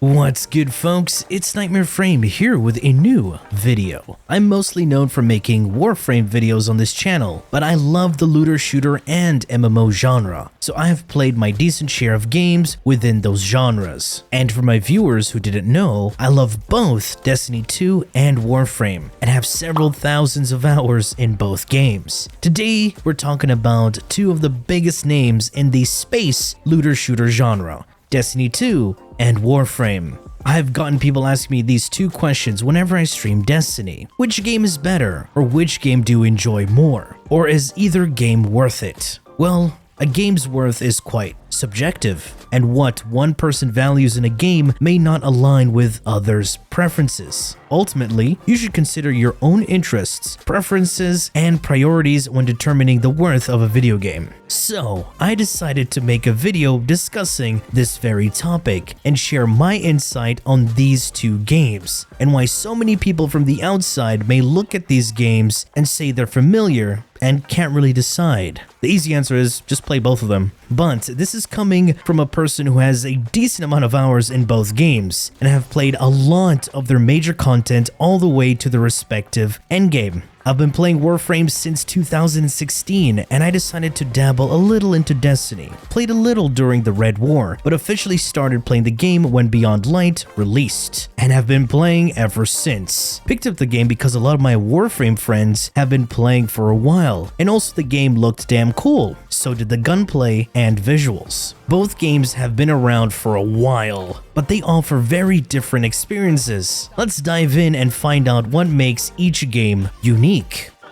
What's good, folks? It's Nightmare Frame here with a new video. I'm mostly known for making Warframe videos on this channel, but I love the looter shooter and MMO genre, so I have played my decent share of games within those genres. And for my viewers who didn't know, I love both Destiny 2 and Warframe, and have several thousands of hours in both games. Today, we're talking about two of the biggest names in the space looter shooter genre, Destiny 2 and Warframe. I've gotten people asking me these two questions whenever I stream Destiny. Which game is better, or which game do you enjoy more? Or is either game worth it? Well, a game's worth is quite subjective, and what one person values in a game may not align with others' preferences. Ultimately, you should consider your own interests, preferences, and priorities when determining the worth of a video game. So, I decided to make a video discussing this very topic and share my insight on these two games, and why so many people from the outside may look at these games and say they're familiar and can't really decide. The easy answer is just play both of them. But this is coming from a person who has a decent amount of hours in both games and have played a lot of their major content all the way to the respective endgame. I've been playing Warframe since 2016, and I decided to dabble a little into Destiny. Played a little during the Red War, but officially started playing the game when Beyond Light released, and have been playing ever since. Picked up the game because a lot of my Warframe friends have been playing for a while, and also the game looked damn cool. So did the gunplay and visuals. Both games have been around for a while, but they offer very different experiences. Let's dive in and find out what makes each game unique.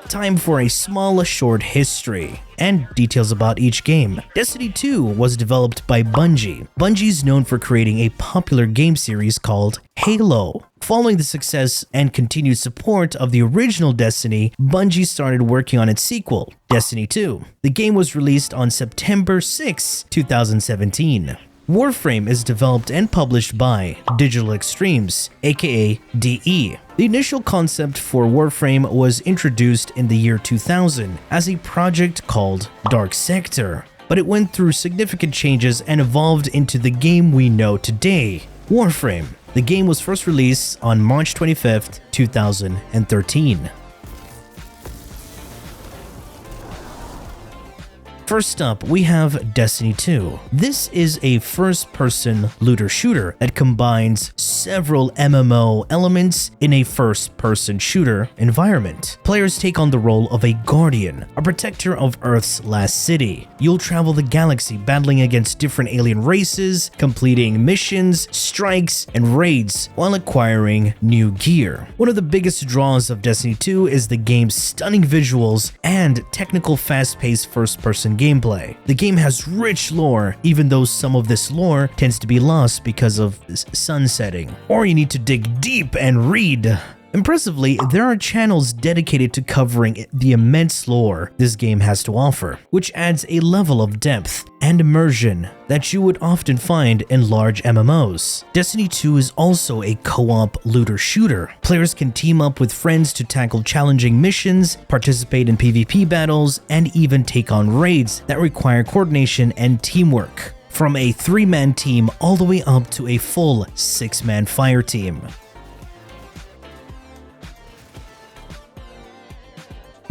Time for a small short history and details about each game. Destiny 2 was developed by Bungie. Bungie's known for creating a popular game series called Halo. Following the success and continued support of the original Destiny, Bungie started working on its sequel, Destiny 2. The game was released on September 6, 2017. Warframe is developed and published by Digital Extremes, aka DE. The initial concept for Warframe was introduced in the year 2000 as a project called Dark Sector, but it went through significant changes and evolved into the game we know today, Warframe. The game was first released on March 25th, 2013. First up, we have Destiny 2. This is a first-person looter shooter that combines several MMO elements in a first-person shooter environment. Players take on the role of a guardian, a protector of Earth's last city. You'll travel the galaxy battling against different alien races, completing missions, strikes, and raids while acquiring new gear. One of the biggest draws of Destiny 2 is the game's stunning visuals and technical fast-paced first-person gameplay. The game has rich lore, even though some of this lore tends to be lost because of sunsetting, or you need to dig deep and read. Impressively, there are channels dedicated to covering the immense lore this game has to offer, which adds a level of depth and immersion that you would often find in large MMOs. Destiny 2 is also a co-op looter shooter. Players can team up with friends to tackle challenging missions, participate in PvP battles, and even take on raids that require coordination and teamwork, from a 3-man team all the way up to a full 6-man fire team.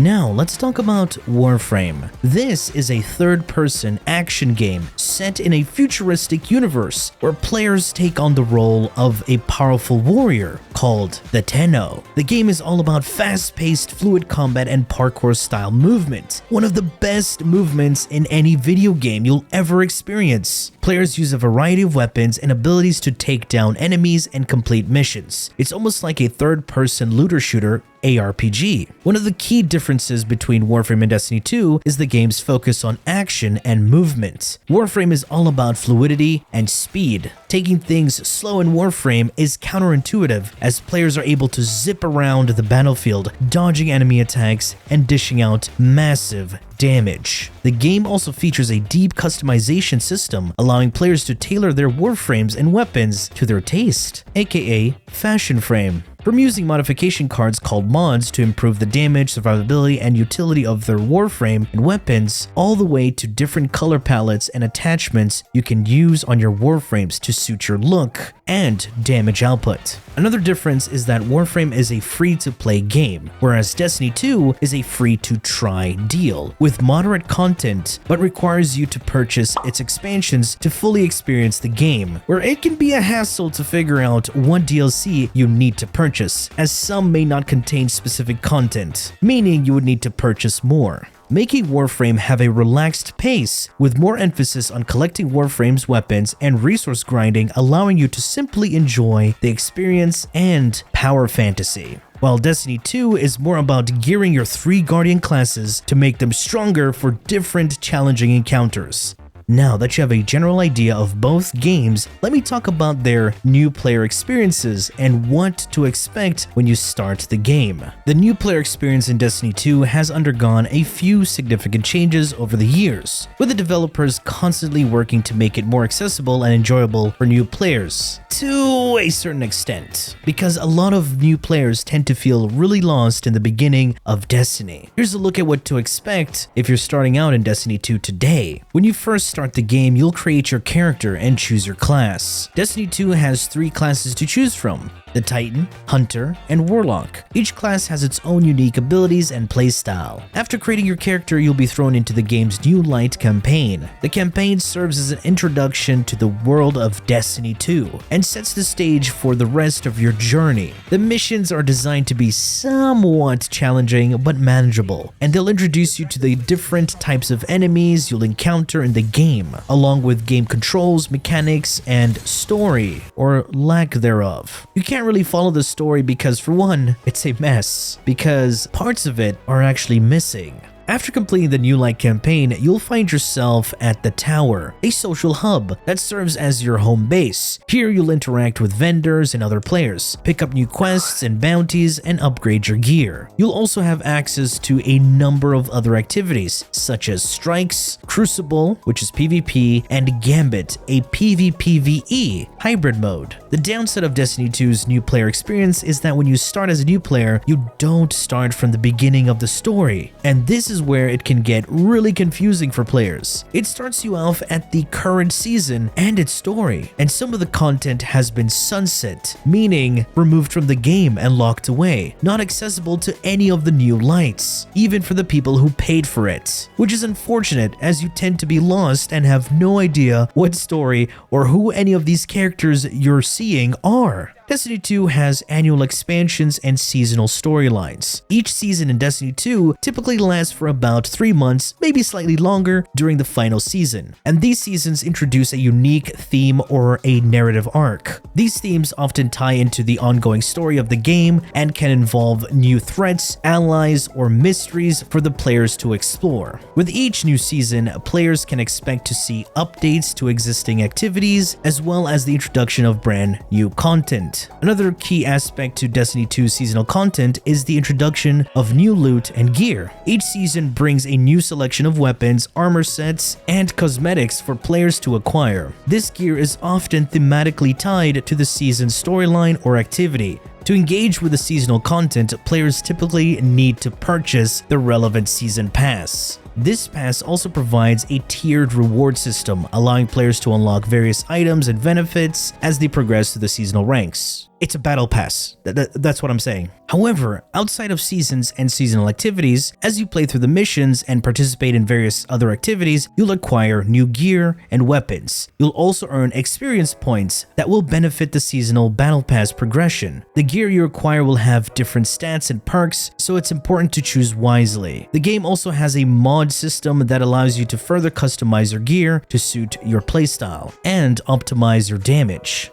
Now, let's talk about Warframe. This is a third-person action game set in a futuristic universe where players take on the role of a powerful warrior called the Tenno. The game is all about fast-paced, fluid combat and parkour-style movement, one of the best movements in any video game you'll ever experience. Players use a variety of weapons and abilities to take down enemies and complete missions. It's almost like a third-person looter shooter ARPG. One of the key differences between Warframe and Destiny 2 is the game's focus on action and movement. Warframe is all about fluidity and speed. Taking things slow in Warframe is counterintuitive, as players are able to zip around the battlefield, dodging enemy attacks and dishing out massive damage. The game also features a deep customization system, allowing players to tailor their Warframes and weapons to their taste, aka Fashion Frame. From using modification cards called mods to improve the damage, survivability, and utility of their Warframe and weapons, all the way to different color palettes and attachments you can use on your Warframes to suit your look and damage output. Another difference is that Warframe is a free-to-play game, whereas Destiny 2 is a free-to-try deal, with moderate content, but requires you to purchase its expansions to fully experience the game, where it can be a hassle to figure out what DLC you need to purchase, as some may not contain specific content, meaning you would need to purchase more, making Warframe have a relaxed pace with more emphasis on collecting Warframe's weapons and resource grinding, allowing you to simply enjoy the experience and power fantasy. While Destiny 2 is more about gearing your 3 Guardian classes to make them stronger for different challenging encounters. Now that you have a general idea of both games, let me talk about their new player experiences and what to expect when you start the game. The new player experience in Destiny 2 has undergone a few significant changes over the years, with the developers constantly working to make it more accessible and enjoyable for new players, to a certain extent, because a lot of new players tend to feel really lost in the beginning of Destiny. Here's a look at what to expect if you're starting out in Destiny 2 today. When you first start the game, you'll create your character and choose your class. Destiny 2 has 3 classes to choose from: the Titan, Hunter, and Warlock. Each class has its own unique abilities and playstyle. After creating your character, you'll be thrown into the game's new light campaign. The campaign serves as an introduction to the world of Destiny 2 and sets the stage for the rest of your journey. The missions are designed to be somewhat challenging but manageable, and they'll introduce you to the different types of enemies you'll encounter in the game, along with game controls, mechanics, and story, or lack thereof. You can't really follow the story because, for one, it's a mess, because parts of it are actually missing. After completing the New Light campaign, you'll find yourself at the Tower, a social hub that serves as your home base. Here you'll interact with vendors and other players, pick up new quests and bounties, and upgrade your gear. You'll also have access to a number of other activities, such as Strikes, Crucible, which is PvP, and Gambit, a PvPvE hybrid mode. The downside of Destiny 2's new player experience is that when you start as a new player, you don't start from the beginning of the story, and this is where it can get really confusing for players. It starts you off at the current season and its story, and some of the content has been sunset, meaning removed from the game and locked away, not accessible to any of the new lights, even for the people who paid for it, which is unfortunate as you tend to be lost and have no idea what story or who any of these characters you're seeing are. Destiny 2 has annual expansions and seasonal storylines. Each season in Destiny 2 typically lasts for about 3 months, maybe slightly longer, during the final season, and these seasons introduce a unique theme or a narrative arc. These themes often tie into the ongoing story of the game and can involve new threats, allies, or mysteries for the players to explore. With each new season, players can expect to see updates to existing activities, as well as the introduction of brand new content. Another key aspect to Destiny 2's seasonal content is the introduction of new loot and gear. Each season brings a new selection of weapons, armor sets, and cosmetics for players to acquire. This gear is often thematically tied to the season's storyline or activity. To engage with the seasonal content, players typically need to purchase the relevant season pass. This pass also provides a tiered reward system, allowing players to unlock various items and benefits as they progress through the seasonal ranks. It's a battle pass. That's what I'm saying. However, outside of seasons and seasonal activities, as you play through the missions and participate in various other activities, you'll acquire new gear and weapons. You'll also earn experience points that will benefit the seasonal battle pass progression. The gear you acquire will have different stats and perks, so it's important to choose wisely. The game also has a mod system that allows you to further customize your gear to suit your playstyle and optimize your damage.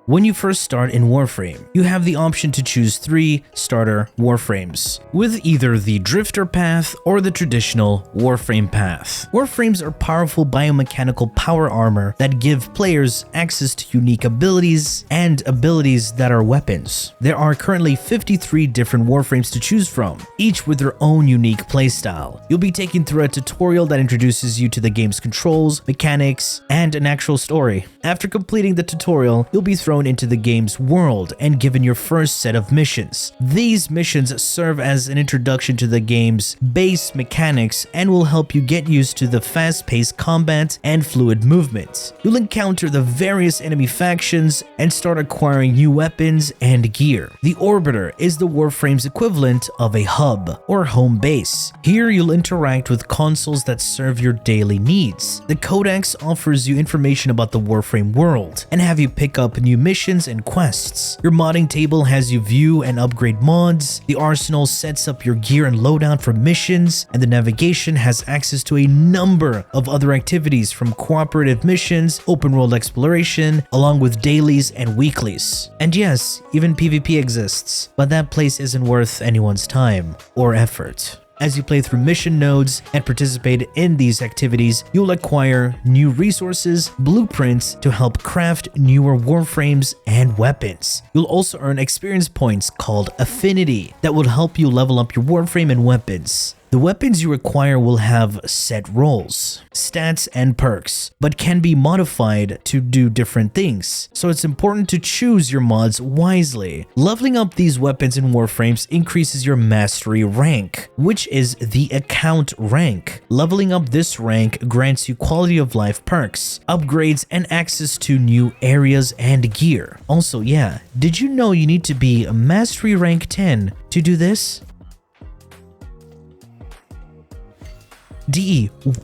When you first start in Warframe, you have the option to choose 3 starter Warframes, with either the Drifter path or the traditional Warframe path. Warframes are powerful biomechanical power armor that give players access to unique abilities and abilities that are weapons. There are currently 53 different Warframes to choose from, each with their own unique playstyle. You'll be taken through a tutorial that introduces you to the game's controls, mechanics, and an actual story. After completing the tutorial, you'll be thrown thrown into the game's world and given your first set of missions. These missions serve as an introduction to the game's base mechanics and will help you get used to the fast-paced combat and fluid movement. You'll encounter the various enemy factions and start acquiring new weapons and gear. The Orbiter is the Warframe's equivalent of a hub or home base. Here you'll interact with consoles that serve your daily needs. The Codex offers you information about the Warframe world and have you pick up new missions and quests. Your modding table has you view and upgrade mods. The arsenal sets up your gear and loadout for missions, and the navigation has access to a number of other activities from cooperative missions, open world exploration, along with dailies and weeklies. And yes, even PvP exists, but that place isn't worth anyone's time or effort. As you play through mission nodes and participate in these activities, you'll acquire new resources, blueprints to help craft newer warframes and weapons. You'll also earn experience points called Affinity that will help you level up your warframe and weapons. The weapons you acquire will have set roles, stats, and perks, but can be modified to do different things, so it's important to choose your mods wisely. Leveling up these weapons in warframes increases your mastery rank, which is the account rank. Leveling up this rank grants you quality of life perks, upgrades, and access to new areas and gear. Also, yeah, did you know you need to be mastery rank 10 to do this?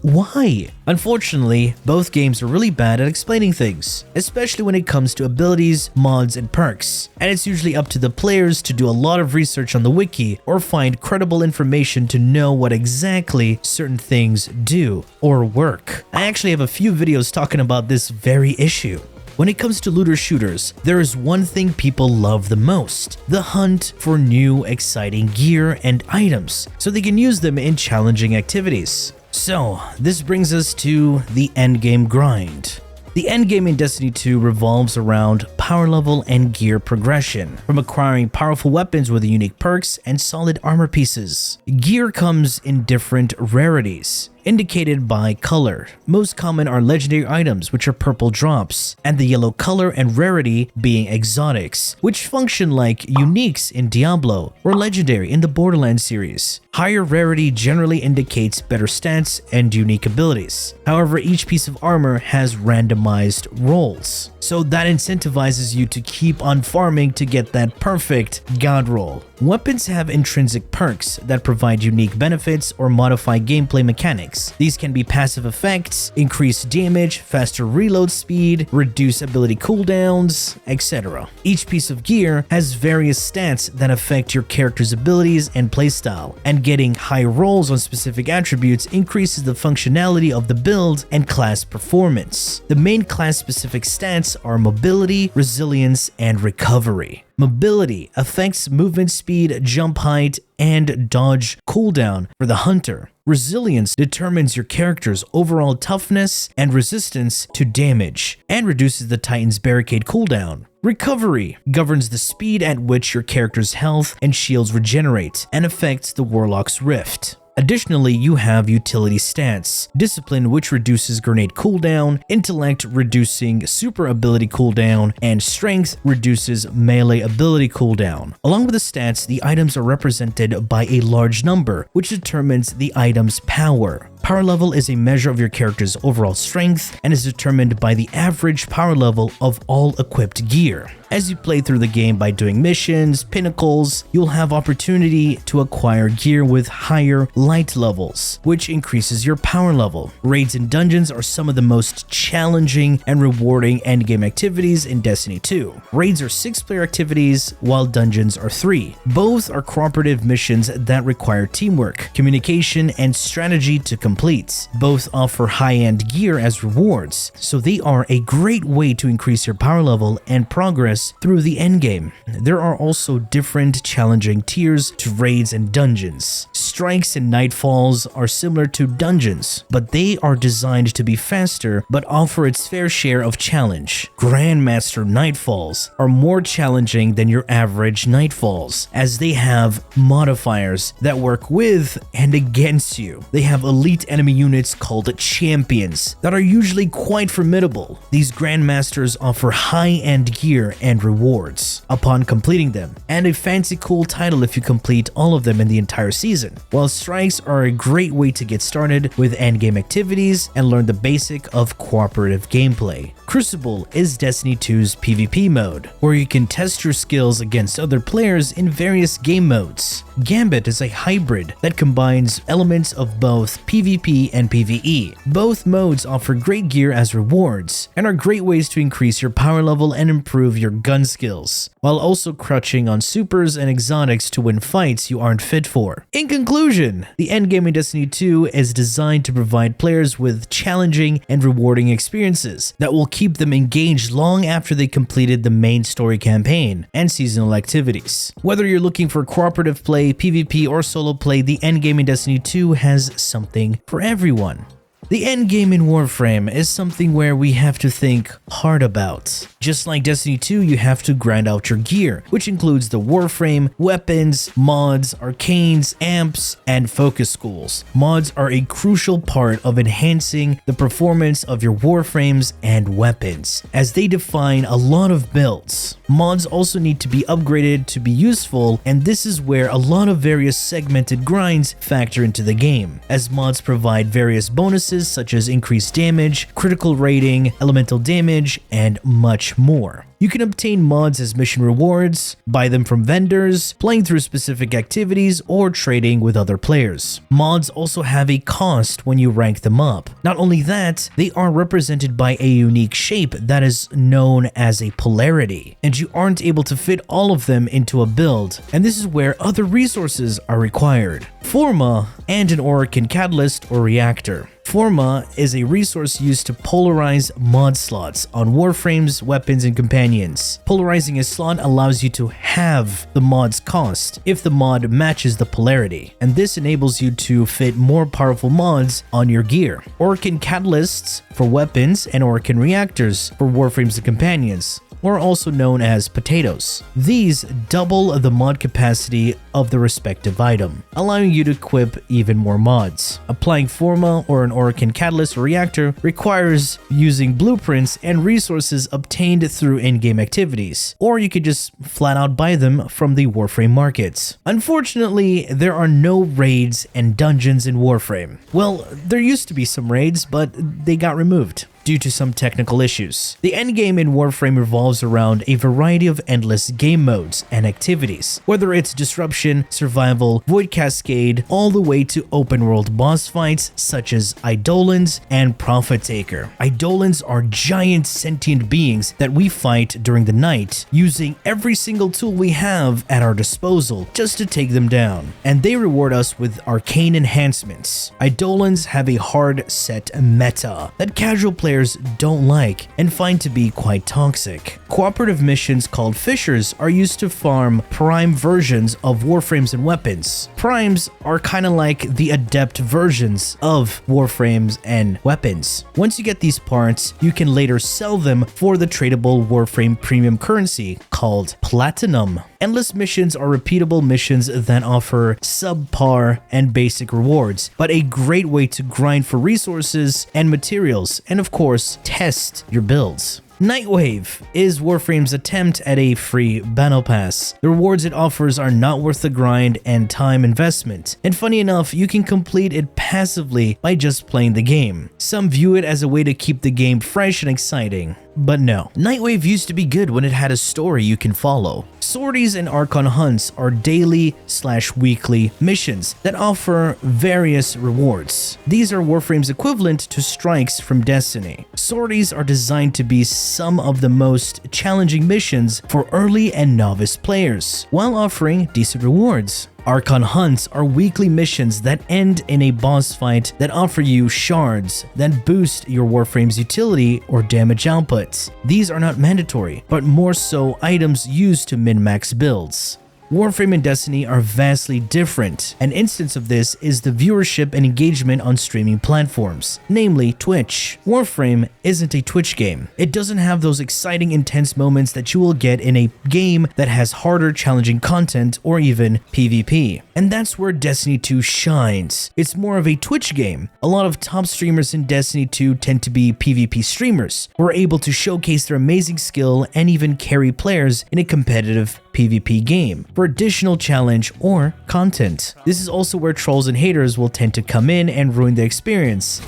Why? Unfortunately, both games are really bad at explaining things, especially when it comes to abilities, mods, and perks, and it's usually up to the players to do a lot of research on the wiki or find credible information to know what exactly certain things do or work. I actually have a few videos talking about this very issue. When it comes to looter shooters, there is one thing people love the most: the hunt for new, exciting gear and items, so they can use them in challenging activities. So, this brings us to the endgame grind. The endgame in Destiny 2 revolves around power level and gear progression, from acquiring powerful weapons with unique perks and solid armor pieces. Gear comes in different rarities, indicated by color. Most common are legendary items, which are purple drops, and the yellow color and rarity being exotics, which function like uniques in Diablo or legendary in the Borderlands series. Higher rarity generally indicates better stats and unique abilities. However, each piece of armor has randomized rolls, so that incentivizes you to keep on farming to get that perfect god roll. Weapons have intrinsic perks that provide unique benefits or modify gameplay mechanics. These can be passive effects, increase damage, faster reload speed, reduce ability cooldowns, etc. Each piece of gear has various stats that affect your character's abilities and playstyle, and getting high rolls on specific attributes increases the functionality of the build and class performance. The main class-specific stats are mobility, resilience, and recovery. Mobility affects movement speed, jump height, and dodge cooldown for the hunter. Resilience determines your character's overall toughness and resistance to damage, and reduces the Titan's barricade cooldown. Recovery governs the speed at which your character's health and shields regenerate, and affects the Warlock's Rift. Additionally, you have utility stats: discipline, which reduces grenade cooldown, intellect reducing super ability cooldown, and strength reduces melee ability cooldown. Along with the stats, the items are represented by a large number, which determines the item's power. Power level is a measure of your character's overall strength and is determined by the average power level of all equipped gear. As you play through the game by doing missions, pinnacles, you'll have opportunity to acquire gear with higher light levels, which increases your power level. Raids and dungeons are some of the most challenging and rewarding endgame activities in Destiny 2. Raids are 6-player activities, while dungeons are 3. Both are cooperative missions that require teamwork, communication, and strategy to complete. Both offer high-end gear as rewards, so they are a great way to increase your power level and progress through the endgame. There are also different challenging tiers to raids and dungeons. Strikes and Nightfalls are similar to dungeons, but they are designed to be faster but offer its fair share of challenge. Grandmaster Nightfalls are more challenging than your average Nightfalls, as they have modifiers that work with and against you. They have elite elite enemy units called champions that are usually quite formidable. These grandmasters offer high-end gear and rewards upon completing them, and a fancy cool title if you complete all of them in the entire season, while strikes are a great way to get started with endgame activities and learn the basic of cooperative gameplay. Crucible is Destiny 2's PvP mode, where you can test your skills against other players in various game modes. Gambit is a hybrid that combines elements of both PvP and PvE. Both modes offer great gear as rewards, and are great ways to increase your power level and improve your gun skills, while also crouching on supers and exotics to win fights you aren't fit for. In conclusion, the endgame in Destiny 2 is designed to provide players with challenging and rewarding experiences that will keep them engaged long after they completed the main story campaign and seasonal activities. Whether you're looking for cooperative play, PvP, or solo play, the endgame in Destiny 2 has something for everyone. The endgame in Warframe is something where we have to think hard about. Just like Destiny 2, you have to grind out your gear, which includes the Warframe, weapons, mods, arcanes, amps, and focus schools. Mods are a crucial part of enhancing the performance of your Warframes and weapons, as they define a lot of builds. Mods also need to be upgraded to be useful, and this is where a lot of various segmented grinds factor into the game, as mods provide various bonuses such as increased damage, critical rating, elemental damage, and much more. You can obtain mods as mission rewards, buy them from vendors, playing through specific activities, or trading with other players. Mods also have a cost when you rank them up. Not only that, they are represented by a unique shape that is known as a polarity, and you aren't able to fit all of them into a build, and this is where other resources are required. Forma and an Archon catalyst or reactor. Forma is a resource used to polarize mod slots on Warframes, weapons, and companions. Polarizing a slot allows you to halve the mod's cost if the mod matches the polarity, and this enables you to fit more powerful mods on your gear. Archon catalysts for weapons and Archon reactors for Warframes and companions, or also known as potatoes. These double the mod capacity of the respective item, allowing you to equip even more mods. Applying Forma or an Archon catalyst or reactor requires using blueprints and resources obtained through in-game activities, or you could just flat out buy them from the Warframe markets. Unfortunately, there are no raids and dungeons in Warframe. Well, there used to be some raids, but they got removed due to some technical issues. The endgame in Warframe revolves around a variety of endless game modes and activities, whether it's Disruption, Survival, Void Cascade, all the way to open world boss fights such as Eidolons and Prophet Taker. Eidolons are giant sentient beings that we fight during the night, using every single tool we have at our disposal just to take them down, and they reward us with arcane enhancements. Eidolons have a hard set meta that casual players don't like and find to be quite toxic. Cooperative missions called Fishers are used to farm prime versions of Warframes and weapons. Primes are kind of like the adept versions of Warframes and weapons. Once you get these parts, you can later sell them for the tradable Warframe premium currency called Platinum. Endless missions are repeatable missions that offer subpar and basic rewards, but a great way to grind for resources and materials, and of course, test your builds. Nightwave is Warframe's attempt at a free battle pass. The rewards it offers are not worth the grind and time investment, and funny enough, you can complete it passively by just playing the game. Some view it as a way to keep the game fresh and exciting, but no. Nightwave used to be good when it had a story you can follow. Sorties and Archon hunts are daily/weekly missions that offer various rewards. These are Warframe's equivalent to strikes from Destiny. Sorties are designed to be some of the most challenging missions for early and novice players, while offering decent rewards. Archon hunts are weekly missions that end in a boss fight that offer you shards that boost your Warframe's utility or damage outputs. These are not mandatory, but more so items used to min-max builds. Warframe and Destiny are vastly different. An instance of this is the viewership and engagement on streaming platforms, namely Twitch. Warframe isn't a Twitch game. It doesn't have those exciting, intense moments that you will get in a game that has harder, challenging content or even PvP. And that's where Destiny 2 shines. It's more of a Twitch game. A lot of top streamers in Destiny 2 tend to be PvP streamers who are able to showcase their amazing skill and even carry players in a competitive PvP game for additional challenge or content. This is also where trolls and haters will tend to come in and ruin the experience.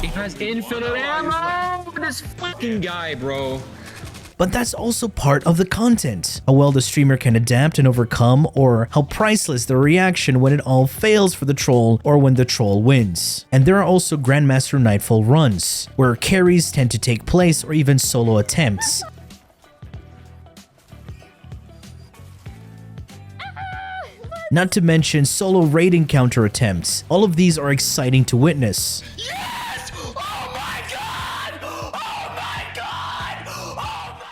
He has infinite ammo! This fucking guy, bro. But that's also part of the content. How well the streamer can adapt and overcome, or how priceless their reaction when it all fails for the troll or when the troll wins. And there are also Grandmaster Nightfall runs, where carries tend to take place or even solo attempts. Not to mention solo raid encounter attempts. All of these are exciting to witness. Yes! Oh my god! Oh my god! Oh my god!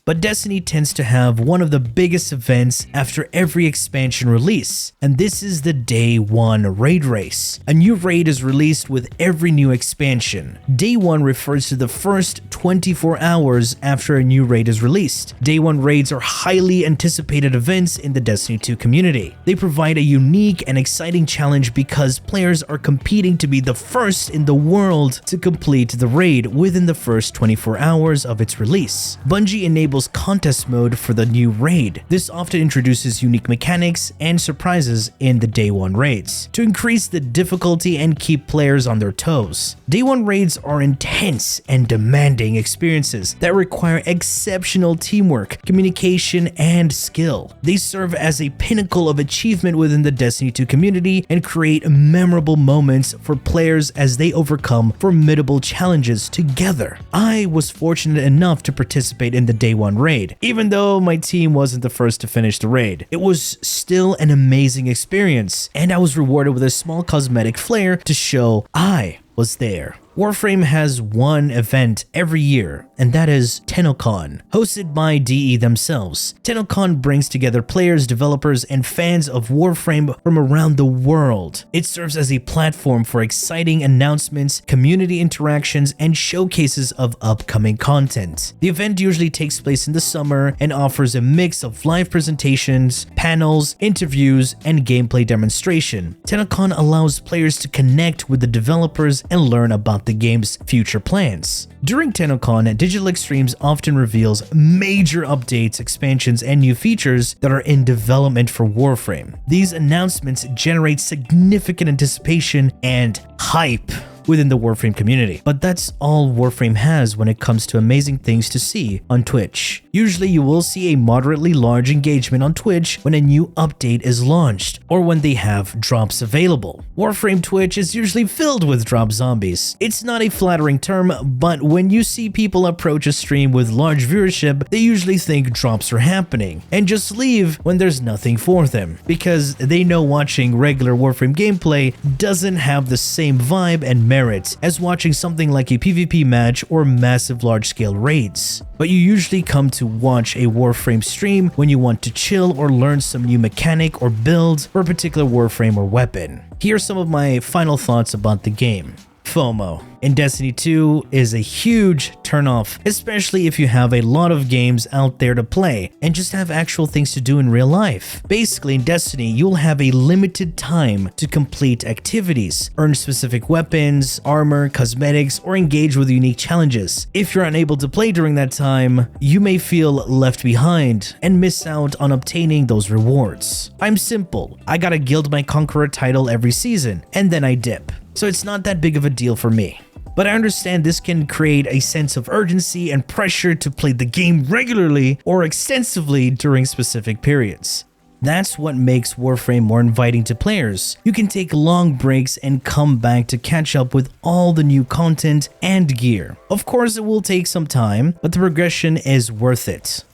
But Destiny tends to have one of the biggest events after every expansion release, and this is the Day 1 raid race. A new raid is released with every new expansion. Day 1 refers to the first 24 hours after a new raid is released. Day 1 raids are highly anticipated events in the Destiny 2 community. They provide a unique and exciting challenge because players are competing to be the first in the world to complete the raid within the first 24 hours of its release. Bungie enables contest mode for the new raid. This often introduces unique mechanics and surprises in the Day 1 raids to increase the difficulty and keep players on their toes. Day 1 raids are intense and demanding experiences that require exceptional teamwork, communication, and skill. They serve as a pinnacle of achievement within the Destiny 2 community and create memorable moments for players as they overcome formidable challenges together. I was fortunate enough to participate in the Day 1 raid. Even though my team wasn't the first to finish the raid, it was still an amazing experience, and I was rewarded with a small cosmetic flair to show I was there. Warframe has one event every year, and that is TennoCon, hosted by DE themselves. TennoCon brings together players, developers, and fans of Warframe from around the world. It serves as a platform for exciting announcements, community interactions, and showcases of upcoming content. The event usually takes place in the summer and offers a mix of live presentations, panels, interviews, and gameplay demonstration. TennoCon allows players to connect with the developers and learn about the game's future plans. During TennoCon, Digital Extremes often reveals major updates, expansions, and new features that are in development for Warframe. These announcements generate significant anticipation and hype within the Warframe community. But that's all Warframe has when it comes to amazing things to see on Twitch. Usually you will see a moderately large engagement on Twitch when a new update is launched or when they have drops available. Warframe Twitch is usually filled with drop zombies. It's not a flattering term, but when you see people approach a stream with large viewership, they usually think drops are happening and just leave when there's nothing for them because they know watching regular Warframe gameplay doesn't have the same vibe and merit as watching something like a PvP match or massive large-scale raids. But you usually come to watch a Warframe stream when you want to chill or learn some new mechanic or build for a particular Warframe or weapon. Here are some of my final thoughts about the game. FOMO in Destiny 2 is a huge turnoff, especially if you have a lot of games out there to play and just have actual things to do in real life. Basically, in Destiny, you'll have a limited time to complete activities, earn specific weapons, armor, cosmetics, or engage with unique challenges. If you're unable to play during that time, you may feel left behind and miss out on obtaining those rewards. I'm simple. I gotta Guild my Conqueror title every season, and then I dip. So it's not that big of a deal for me. But I understand this can create a sense of urgency and pressure to play the game regularly or extensively during specific periods. That's what makes Warframe more inviting to players. You can take long breaks and come back to catch up with all the new content and gear. Of course, it will take some time, but the progression is worth it.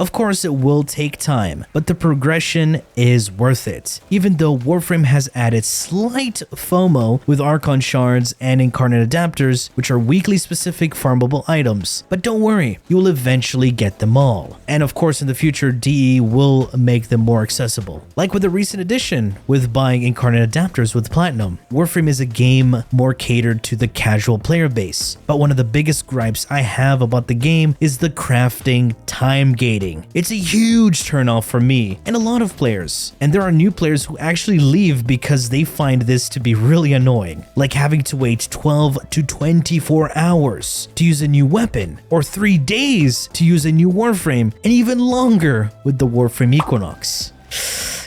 Even though Warframe has added slight FOMO with Archon shards and incarnate adapters, which are weekly specific farmable items. But don't worry, you will eventually get them all. And of course, in the future, DE will make them more accessible. Like with the recent addition with buying incarnate adapters with Platinum. Warframe is a game more catered to the casual player base. But one of the biggest gripes I have about the game is the crafting time gating. It's a huge turnoff for me and a lot of players. And there are new players who actually leave because they find this to be really annoying. Like having to wait 12 to 24 hours to use a new weapon, or 3 days to use a new Warframe, and even longer with the Warframe Equinox.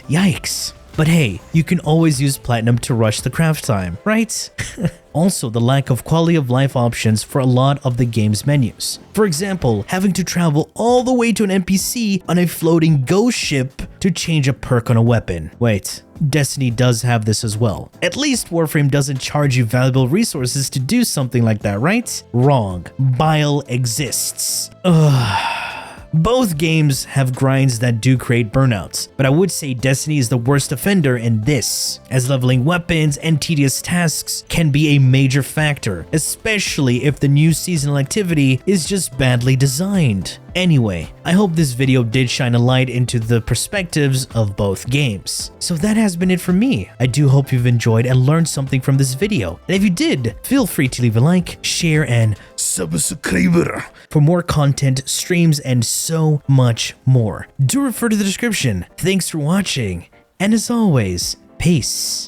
Yikes. But hey, you can always use Platinum to rush the craft time, right? Also, the lack of quality of life options for a lot of the game's menus. For example, having to travel all the way to an NPC on a floating ghost ship to change a perk on a weapon. Wait, Destiny does have this as well. At least Warframe doesn't charge you valuable resources to do something like that, right? Wrong. Bile exists. Ugh. Both games have grinds that do create burnouts, but I would say Destiny is the worst offender in this, as leveling weapons and tedious tasks can be a major factor, especially if the new seasonal activity is just badly designed. Anyway, I hope this video did shine a light into the perspectives of both games. So that has been it for me. I do hope you've enjoyed and learned something from this video. And if you did, feel free to leave a like, share, and subscribe for more content, streams, and so much more. Do refer to the description. Thanks for watching, and as always, peace.